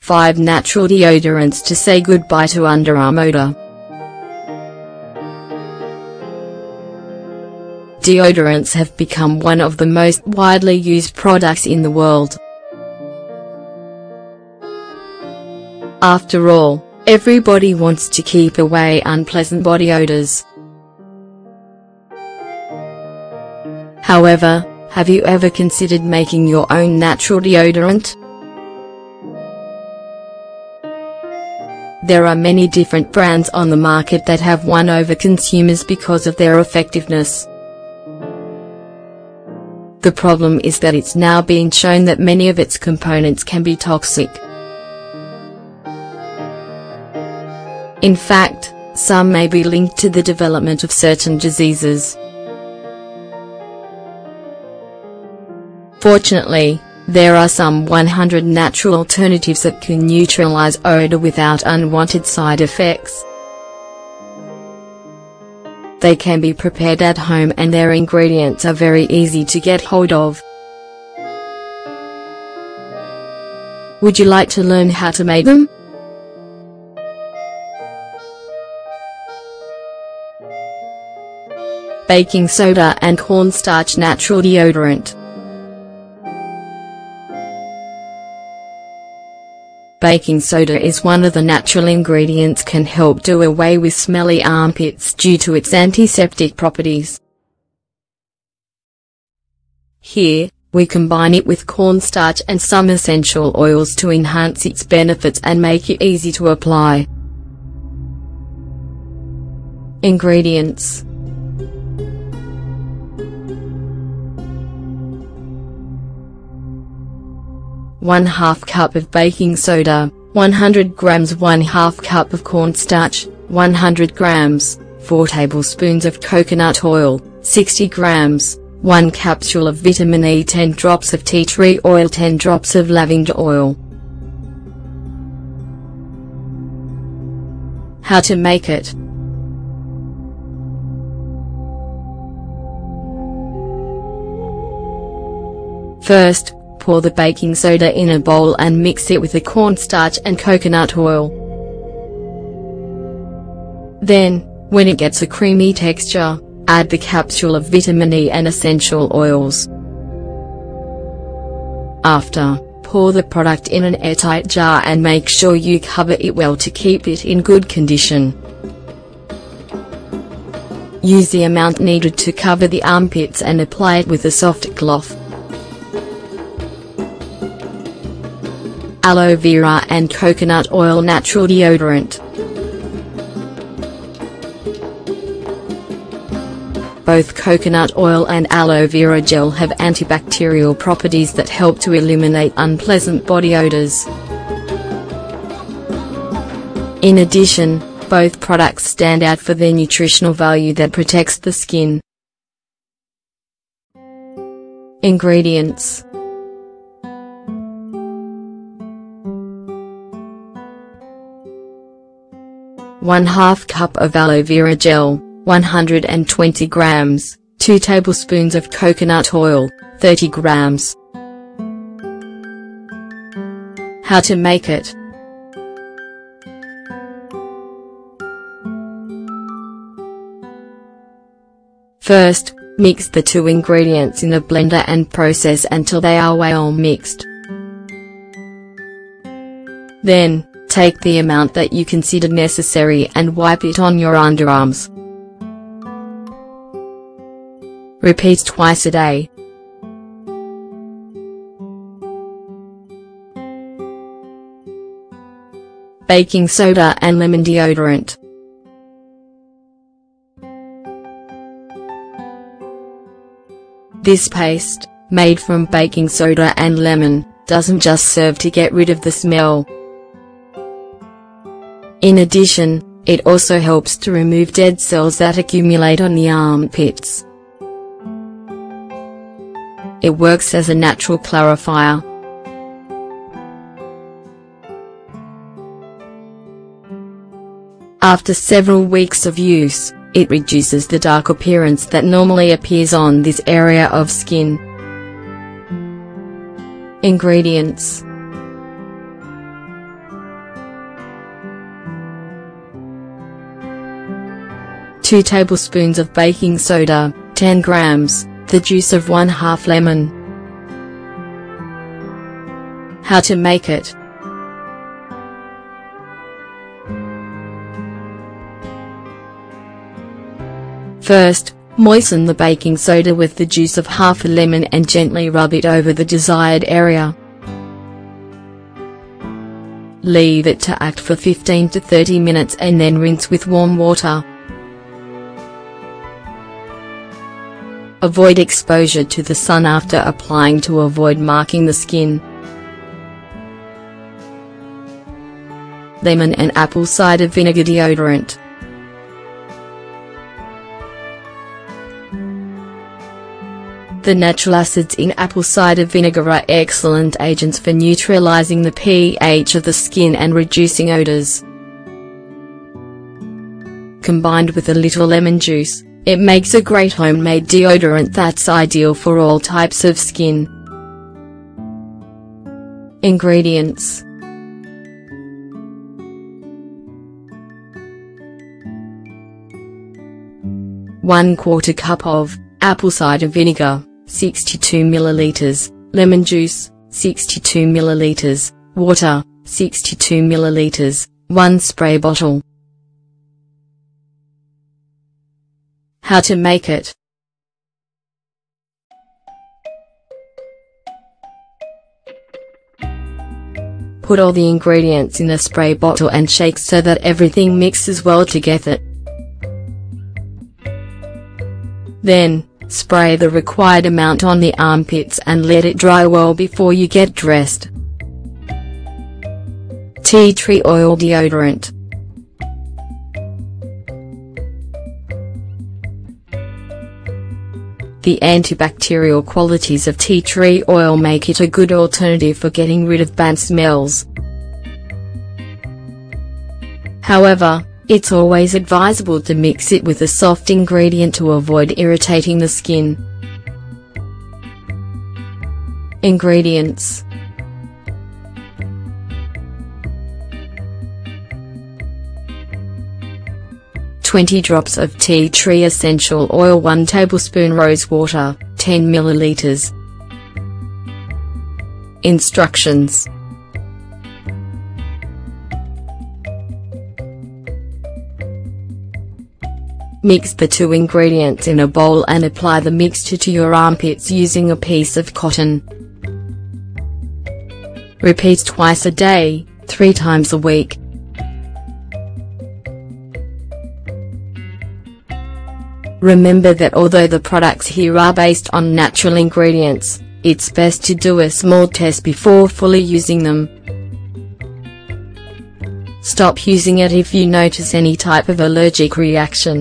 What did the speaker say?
5 natural deodorants to say goodbye to underarm odor. Deodorants have become one of the most widely used products in the world. After all, everybody wants to keep away unpleasant body odors. However, have you ever considered making your own natural deodorant? There are many different brands on the market that have won over consumers because of their effectiveness. The problem is that it's now being shown that many of its components can be toxic. In fact, some may be linked to the development of certain diseases. Fortunately, there are some 100 natural alternatives that can neutralize odor without unwanted side effects. They can be prepared at home and their ingredients are very easy to get hold of. Would you like to learn how to make them? Baking soda and cornstarch natural deodorant. Baking soda is one of the natural ingredients can help do away with smelly armpits due to its antiseptic properties. Here, we combine it with cornstarch and some essential oils to enhance its benefits and make it easy to apply. Ingredients: 1/2 cup of baking soda, 100 grams 1/2 cup of cornstarch, 100 grams, 4 tablespoons of coconut oil, 60 grams, 1 capsule of vitamin E, 10 drops of tea tree oil, 10 drops of lavender oil. How to make it. First, pour the baking soda in a bowl and mix it with the cornstarch and coconut oil. Then, when it gets a creamy texture, add the capsule of vitamin E and essential oils. After, pour the product in an airtight jar and make sure you cover it well to keep it in good condition. Use the amount needed to cover the armpits and apply it with a soft cloth. Aloe vera and coconut oil natural deodorant. Both coconut oil and aloe vera gel have antibacterial properties that help to eliminate unpleasant body odors. In addition, both products stand out for their nutritional value that protects the skin. Ingredients: 1/2 cup of aloe vera gel, 120 grams, 2 tablespoons of coconut oil, 30 grams. How to make it. First, mix the 2 ingredients in a blender and process until they are well mixed. Then, take the amount that you consider necessary and wipe it on your underarms. Repeat twice a day. Baking soda and lemon deodorant. This paste, made from baking soda and lemon, doesn't just serve to get rid of the smell. In addition, it also helps to remove dead cells that accumulate on the armpits. It works as a natural clarifier. After several weeks of use, it reduces the dark appearance that normally appears on this area of skin. Ingredients: 2 tablespoons of baking soda, 10 grams, the juice of 1/2 lemon. How to make it. First, moisten the baking soda with the juice of half a lemon and gently rub it over the desired area. Leave it to act for 15 to 30 minutes and then rinse with warm water. Avoid exposure to the sun after applying to avoid marking the skin. Lemon and apple cider vinegar deodorant. The natural acids in apple cider vinegar are excellent agents for neutralizing the pH of the skin and reducing odors. Combined with a little lemon juice, it makes a great homemade deodorant that's ideal for all types of skin. Ingredients: 1/4 cup of apple cider vinegar, 62 milliliters, lemon juice, 62 milliliters, water, 62 milliliters, 1 spray bottle. How to make it. Put all the ingredients in a spray bottle and shake so that everything mixes well together. Then, spray the required amount on the armpits and let it dry well before you get dressed. Tea tree oil deodorant. The antibacterial qualities of tea tree oil make it a good alternative for getting rid of bad smells. However, it's always advisable to mix it with a soft ingredient to avoid irritating the skin. Ingredients: 20 drops of tea tree essential oil, 1 tablespoon rose water, 10 milliliters. Instructions: mix the 2 ingredients in a bowl and apply the mixture to your armpits using a piece of cotton. Repeat twice a day, 3 times a week. Remember that although the products here are based on natural ingredients, it's best to do a small test before fully using them. Stop using it if you notice any type of allergic reaction.